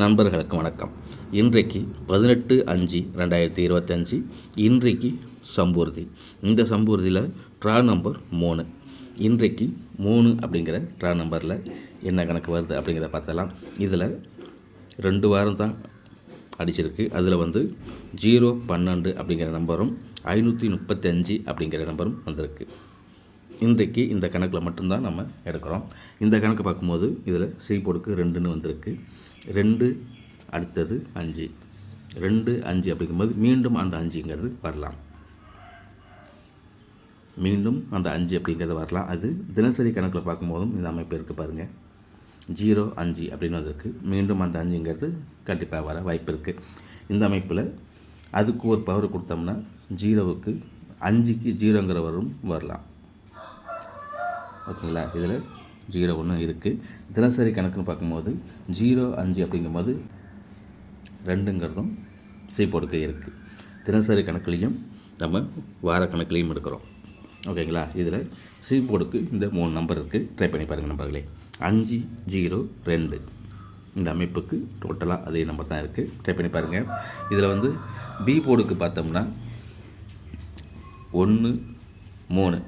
நண்பர்களுக்கு வணக்கம். இன்றைக்கு 18/5/2025. இன்றைக்கு சம்பூர்த்தி. இந்த சம்பூர்த்தியில் ட்ரா நம்பர் 3. இன்றைக்கு 3 அப்படிங்கிற ட்ரா நம்பரில் என்ன கணக்கு வருது அப்படிங்கிறத பார்த்தலாம். இதில் 2 வாரம் தான் அடிச்சிருக்கு. அதில் 012 அப்படிங்கிற நம்பரும் 535 அப்படிங்கிற நம்பரும் வந்திருக்கு. இன்றைக்கு இந்த கணக்கில் மட்டும்தான் நம்ம எடுக்கிறோம். இந்த கணக்கு பார்க்கும்போது இதில் சி போர்டுக்கு 2ன்னு வந்திருக்கு. 2 அடுத்தது 5, 2 5 அப்படிங்கும்போது மீண்டும் அந்த 5ங்கிறது வரலாம். மீண்டும் அந்த 5 அப்படிங்கிறது வரலாம். அது தினசரி கணக்கில் பார்க்கும்போதும் இந்த அமைப்பு இருக்குது பாருங்கள். 0 5 அப்படின்னு வந்திருக்கு. மீண்டும் அந்த 5ங்கிறது கண்டிப்பாக வர வாய்ப்பு இருக்குது. இந்த அமைப்பில் அதுக்கு ஒரு பவர் கொடுத்தோம்னா 0க்கு 5க்கு 0ங்கிற வரலாம். ஓகேங்களா? இதில் 0 ஒன்று இருக்குது. தினசரி கணக்குன்னு பார்க்கும்போது 0 5 அப்படிங்கும்போது 2ங்கிறதும் சி போர்டுக்கு இருக்குது. தினசரி கணக்குலேயும் நம்ம வார கணக்குலேயும் எடுக்கிறோம். ஓகேங்களா? இதில் சி போர்டுக்கு இந்த 3 நம்பர் இருக்குது. ட்ரை பண்ணி பாருங்கள் நம்பர்களே. 5 0 2 இந்த அமைப்புக்கு டோட்டலாக அதே நம்பர் தான் இருக்குது. ட்ரை பண்ணி பாருங்கள். இதில் பி போர்டுக்கு பார்த்தோம்னா 1 3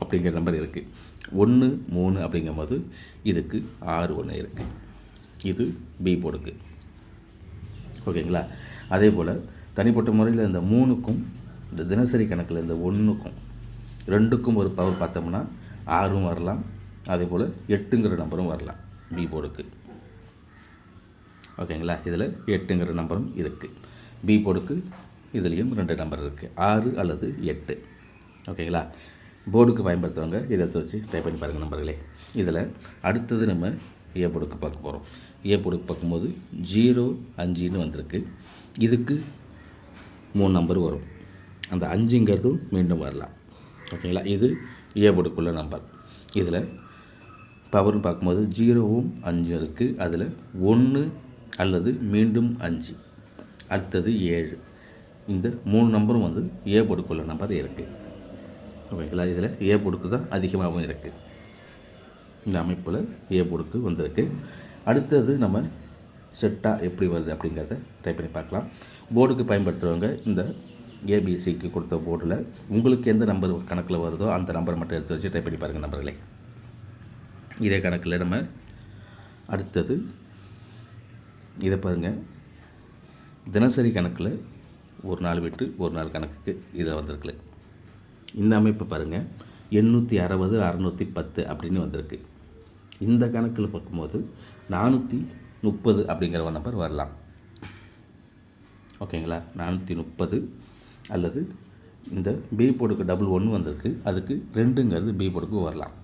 அப்படிங்கிற நம்பர் இருக்குது. 1 3 அப்படிங்கும்போது இதுக்கு 6 1 இருக்குது. இது பி போர்டுக்கு. ஓகேங்களா? அதே போல் தனிப்பட்ட முறையில் இந்த 3க்கும் இந்த தினசரி கணக்கில் இந்த 1க்கும் 2க்கும் ஒரு பவர் பார்த்தோம்னா 6 வரலாம். அதே போல் 8ங்கிற நம்பரும் வரலாம் பி போர்டுக்கு. ஓகேங்களா? இதில் 8ங்கிற நம்பரும் இருக்குது. பி போர்டுக்கு இதுலேயும் 2 நம்பர் இருக்குது, 6 அல்லது 8. ஓகேங்களா? போர்டுக்கு பயன்படுத்துவாங்க. இதை வச்சு ட்ரை பண்ணி பாருங்கள் நம்பர்களே. இதில் அடுத்தது நம்ம ஏ போர்டுக்கு பார்க்க போகிறோம். ஏ போர்டுக்கு பார்க்கும்போது 0 5ன்னு வந்திருக்கு. இதுக்கு 3 நம்பர் வரும். அந்த 5ங்கிறதும் மீண்டும் வரலாம். ஓகேங்களா? இது ஏ போர்டுக்குள்ள நம்பர். இதில் பவர்னு பார்க்கும்போது 0வும் 5 இருக்குது. அதில் 1 அல்லது மீண்டும் 5, அடுத்தது 7. இந்த 3 நம்பரும் ஏ போர்டுக்குள்ள நம்பர் இருக்குது. ஓகேங்களா? இதில் ஏ போர்டுக்கு தான் அதிகமாகவும் இருக்குது. இந்த அமைப்பில் ஏ போர்டுக்கு வந்திருக்கு. அடுத்தது நம்ம செட்டாக எப்படி வருது அப்படிங்கிறத ட்ரை பண்ணி பார்க்கலாம். போர்டுக்கு பயன்படுத்துகிறவங்க இந்த ஏபிசிக்கு கொடுத்த போர்டில் உங்களுக்கு எந்த நம்பர் கணக்கில் வருதோ அந்த நம்பரை மட்டும் எடுத்து வச்சு ட்ரை பண்ணி பாருங்கள் நம்பர்களே. இதே கணக்கில் நம்ம அடுத்தது இதை பாருங்கள். தினசரி கணக்கில் ஒரு நாள் விட்டு ஒரு நாள் கணக்குக்கு இதில் வந்திருக்கு. இந்த அமைப்பு பாருங்கள். 860 610 அப்படின்னு வந்திருக்கு. இந்த கணக்கில் பார்க்கும்போது 430 அப்படிங்கிற நம்பர் வரலாம். ஓகேங்களா? 430 அல்லது இந்த பி போர்டுக்கு 1 வந்திருக்கு. அதுக்கு 2ங்கிறது பி போர்டுக்கு வரலாம்.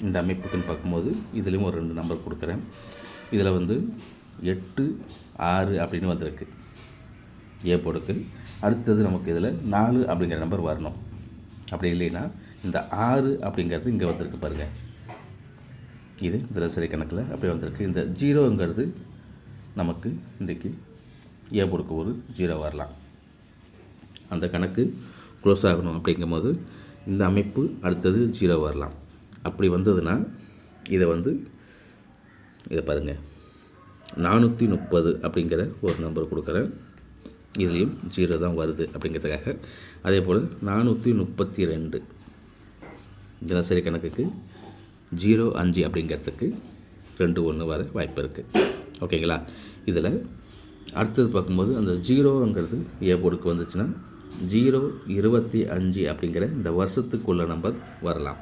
இந்த அமைப்புக்குன்னு பார்க்கும்போது இதுலேயும் ஒரு 2 நம்பர் கொடுக்குறேன். இதில் 8 6 அப்படின்னு வந்திருக்கு ஏ போர்டுக்கு. அடுத்தது நமக்கு இதில் 4 அப்படிங்கிற நம்பர் வரணும். அப்படி இல்லைன்னா இந்த 6 அப்படிங்கிறது இங்கே வந்திருக்கு பாருங்கள். இது தினசரி கணக்கில் அப்படியே வந்திருக்கு. இந்த 0ங்கிறது நமக்கு இன்றைக்கி ஏ போர்டுக்கு ஒரு 0 வரலாம். அந்த கணக்கு க்ளோஸ் ஆகணும் அப்படிங்கும்போது இந்த அமைப்பு அடுத்தது 0 வரலாம். அப்படி வந்ததுன்னா இதை பாருங்கள். 430 அப்படிங்கிற ஒரு நம்பர் கொடுக்குறேன். இதுலேயும் 0 தான் வருது அப்படிங்கிறதுக்காக. அதே போல் 432 தினசரி கணக்குக்கு 0 5 அப்படிங்கிறதுக்கு 2 1 வர வாய்ப்பு இருக்குது. ஓகேங்களா? இதில் அடுத்தது பார்க்கும்போது அந்த 0ங்கிறது ஏ போர்டுக்கு வந்துச்சுன்னா 0 25 அப்படிங்கிற இந்த வருஷத்துக்குள்ள நம்பர் வரலாம்.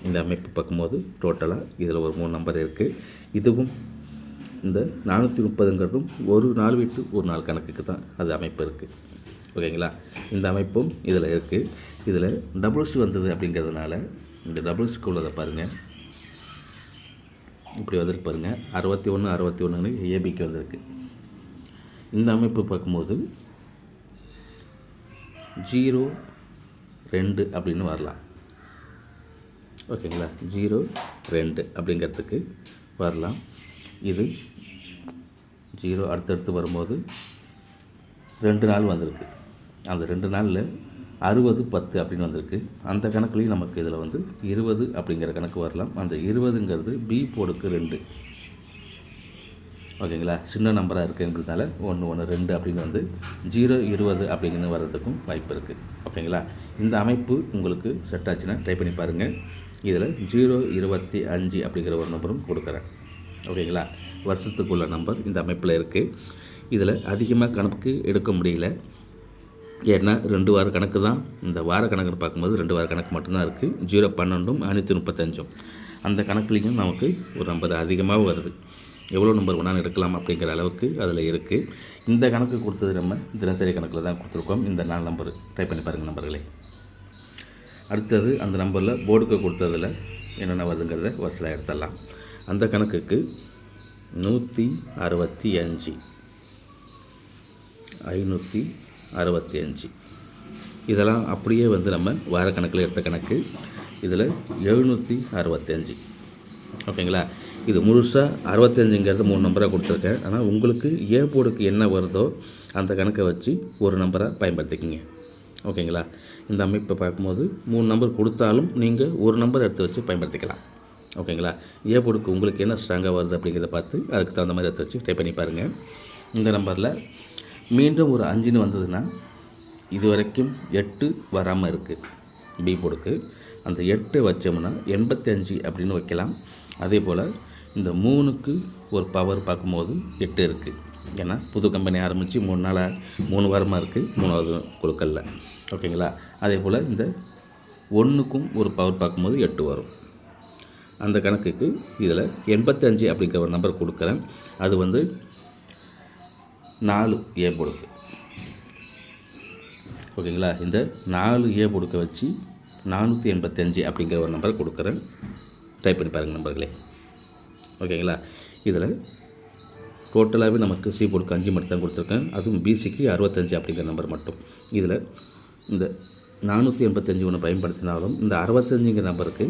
இந்த அமைப்பு பார்க்கும்போது டோட்டலாக இதில் ஒரு 3 நம்பர் இருக்குது. இதுவும் இந்த 430ங்கிறதும் ஒரு நாள் விட்டு ஒரு நாள் கணக்குக்கு தான் அது அமைப்பு இருக்குது. ஓகேங்களா? இந்த அமைப்பும் இதில் இருக்குது. இதில் டபுள்ஸ் வந்தது அப்படிங்கிறதுனால இந்த டபுள்ஸ்க்கு உள்ளதை பாருங்கள். இப்படி வந்திருக்கு பாருங்கள். 61 61ன்னு ஏபிக்கு வந்திருக்கு. இந்த அமைப்பு பார்க்கும்போது 0 2 அப்படின்னு வரலாம். ஓகேங்களா? 0 2 அப்படிங்கிறதுக்கு வரலாம். இது 0 அடுத்தடுத்து வரும்போது 2 நாள் வந்திருக்கு. அந்த 2 நாளில் 60 10 அப்படின்னு வந்திருக்கு. அந்த கணக்குலேயும் நமக்கு இதில் 20 அப்படிங்கிற கணக்கு வரலாம். அந்த 20ங்கிறது பி போர்டுக்கு 2. ஓகேங்களா. சின்ன நம்பராக இருக்குங்கிறதுனால 1 1 2 அப்படின்னு வந்து 0 20 அப்படிங்கிறது வர்றதுக்கும் வாய்ப்பு இருக்குது. ஓகேங்களா. இந்த அமைப்பு உங்களுக்கு செட் ஆச்சுன்னா ட்ரை பண்ணி பாருங்கள். இதில் 0 25 அப்படிங்கிற ஒரு நம்பரும் கொடுக்குறேன். ஓகேங்களா. வருஷத்துக்குள்ள நம்பர் இந்த அமைப்பில் இருக்குது. இதில் அதிகமாக கணக்கு எடுக்க முடியல. ஏன்னா 2 வார கணக்கு தான். இந்த வார கணக்குன்னு பார்க்கும்போது 2 வார கணக்கு மட்டும்தான் இருக்குது. 0 12 535 அந்த கணக்குலேயும் நமக்கு ஒரு நம்பர் அதிகமாக வருது. எவ்வளோ நம்பர் வேணாலும் எடுக்கலாம் அப்படிங்கிற அளவுக்கு அதில் இருக்குது. இந்த கணக்கு கொடுத்தது நம்ம தினசரி கணக்கில் தான் கொடுத்துருக்கோம். இந்த 4 நம்பர் ட்ரை பண்ணி பாருங்கள் நம்பர்களே. அடுத்தது அந்த நம்பரில் போர்டுக்கு கொடுத்ததில் என்னென்ன வருதுங்கிறத வரிசையில் எடுத்துடலாம். அந்த கணக்குக்கு 165 565 இதெல்லாம் அப்படியே வந்து நம்ம வார கணக்கில் எடுத்த கணக்கு. இதில் 765. ஓகேங்களா. இது முழுசாக 65ங்கிறது 3 நம்பராக கொடுத்துருக்கேன். ஆனால் உங்களுக்கு ஏ போர்டுக்கு என்ன வருதோ அந்த கணக்கை வச்சு ஒரு நம்பராக பயன்படுத்திக்கிங்க. ஓகேங்களா. இந்த அமைப்பை பார்க்கும்போது 3 நம்பர் கொடுத்தாலும் நீங்கள் ஒரு நம்பர் எடுத்து வச்சு பயன்படுத்திக்கலாம். ஓகேங்களா. ஏ போர்டுக்கு உங்களுக்கு என்ன ஸ்ட்ராங்காக வருது அப்படிங்கிறத பார்த்து அதுக்கு தகுந்த மாதிரி எடுத்து வச்சு ட்ரை பண்ணி பாருங்கள். இந்த நம்பரில் மீண்டும் ஒரு 5ன்னு வந்ததுன்னா இது வரைக்கும் 8 வராமல் இருக்குது பி போர்டுக்கு. அந்த 8 வச்சோம்னா 85 அப்படின்னு வைக்கலாம். அதே போல் இந்த 3க்கு ஒரு பவர் பார்க்கும்போது 8 இருக்குது. ஏன்னா புது கம்பெனி ஆரம்பித்து 3 வாரமாக இருக்குது, 3வது குழுக்களில். ஓகேங்களா. அதே போல் இந்த 1க்கும் ஒரு பவர் பார்க்கும்போது 8 வரும். அந்த கணக்குக்கு இதில் 85 அப்படிங்கிற ஒரு நம்பர் கொடுக்குறேன். அது வந்து 4 ஏ போர்டுக்கு. ஓகேங்களா. இந்த 4 ஏ போர்டுக்க வச்சு 485 அப்படிங்கிற ஒரு நம்பர் கொடுக்குறேன். டைப் பண்ணி பாருங்கள் நம்பர்களே. ஓகேங்களா. இதில் டோட்டலாகவே நமக்கு சி போர்டுக்கு 5 மட்டும் தான் கொடுத்துருக்கேன். அதுவும் பிசிக்கு 65 அப்படிங்கிற நம்பர் மட்டும். இதில் இந்த 485 ஒன்று பயன்படுத்தினாலும் இந்த 65ங்கிற நம்பருக்கு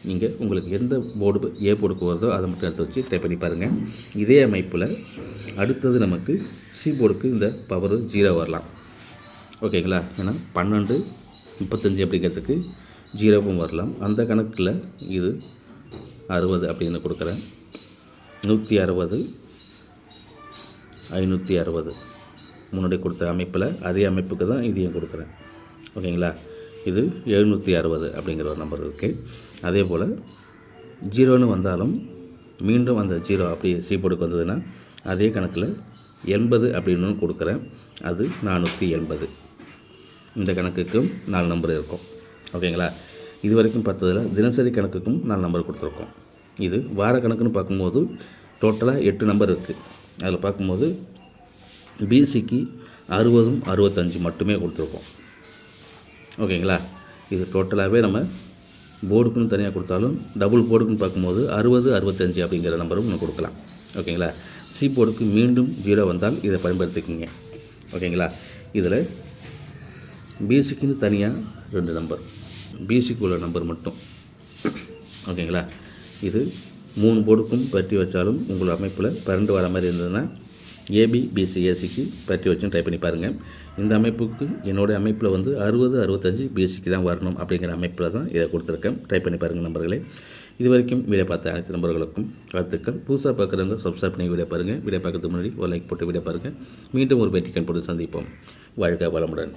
நீங்கள் உங்களுக்கு எந்த போர்டு ஏ போர்டுக்கு வருதோ அதை மட்டும் எடுத்து வச்சு டைப் பண்ணி பாருங்கள். இதே அமைப்பில் அடுத்தது நமக்கு சி போர்டுக்கு இந்த பவர் 0 வரலாம். ஓகேங்களா. ஏன்னா 12 35 அப்படிங்கிறதுக்கு 0வும் வரலாம். அந்த கணக்கில் இது 60 அப்படின்னு கொடுக்குறேன். 160 560 முன்னாடி கொடுத்த அமைப்பில் அதே அமைப்புக்கு தான் இதையும் கொடுக்குறேன். ஓகேங்களா. இது 760 அப்படிங்கிற ஒரு நம்பர் இருக்குது. அதே போல் 0ன்னு வந்தாலும் மீண்டும் அந்த 0 அப்படி சி போர்டுக்கு வந்ததுன்னா அதே கணக்கில் 80 அப்படின்னு கொடுக்குறேன். அது 480. இந்த கணக்குக்கும் 4 நம்பர் இருக்கும். ஓகேங்களா. இது வரைக்கும் பார்த்ததில் தினசரி கணக்குக்கும் 4 நம்பர் கொடுத்துருக்கோம். இது வார கணக்குன்னு பார்க்கும்போது டோட்டலாக 8 நம்பர் இருக்குது. அதில் பார்க்கும்போது பிசிக்கு 60 65 மட்டுமே கொடுத்துருக்கோம். ஓகேங்களா. இது டோட்டலாகவே நம்ம போர்டுக்குன்னு தனியாக கொடுத்தாலும் டபுள் போர்டுக்குன்னு பார்க்கும்போது 60 65 அப்படிங்கிற நம்பரும் நம்ம கொடுக்கலாம். ஓகேங்களா. சி போர்டுக்கு மீண்டும் 0 வந்தால் இதை பயன்படுத்திக்கிங்க. ஓகேங்களா. இதில் பிசிக்குன்னு தனியாக 2 நம்பர், பிசிக்கு உள்ள நம்பர் மட்டும். ஓகேங்களா. இது 3 போர்டுக்கும் பற்றி வச்சாலும் உங்கள் அமைப்பில் 12 வர மாதிரி இருந்ததுன்னா ஏபி பிசி ஏசிக்கு பற்றி வச்சும் ட்ரை பண்ணி பாருங்கள். இந்த அமைப்புக்கு என்னோடய அமைப்பில் வந்து 60 65 பிசிக்கு தான் வரணும் அப்படிங்கிற அமைப்பில் தான் இதை கொடுத்துருக்கேன். ட்ரை பண்ணி பாருங்கள் நம்பர்களே. இது வரைக்கும் வீடியோ பார்த்த அனைத்து நம்பர்களுக்கும் வாழ்த்துக்கள். புதுசாக பார்க்குறவங்க சப்ஸ்கிரைப் பண்ணி வீடியோ பாருங்கள். வீடியோ பார்க்கறதுக்கு முன்னாடி ஒரு லைக் போட்டு வீடியோ பாருங்கள். மீண்டும் ஒரு வெற்றி கண் போட்டு சந்திப்போம். வாழ்க வளமுடன்.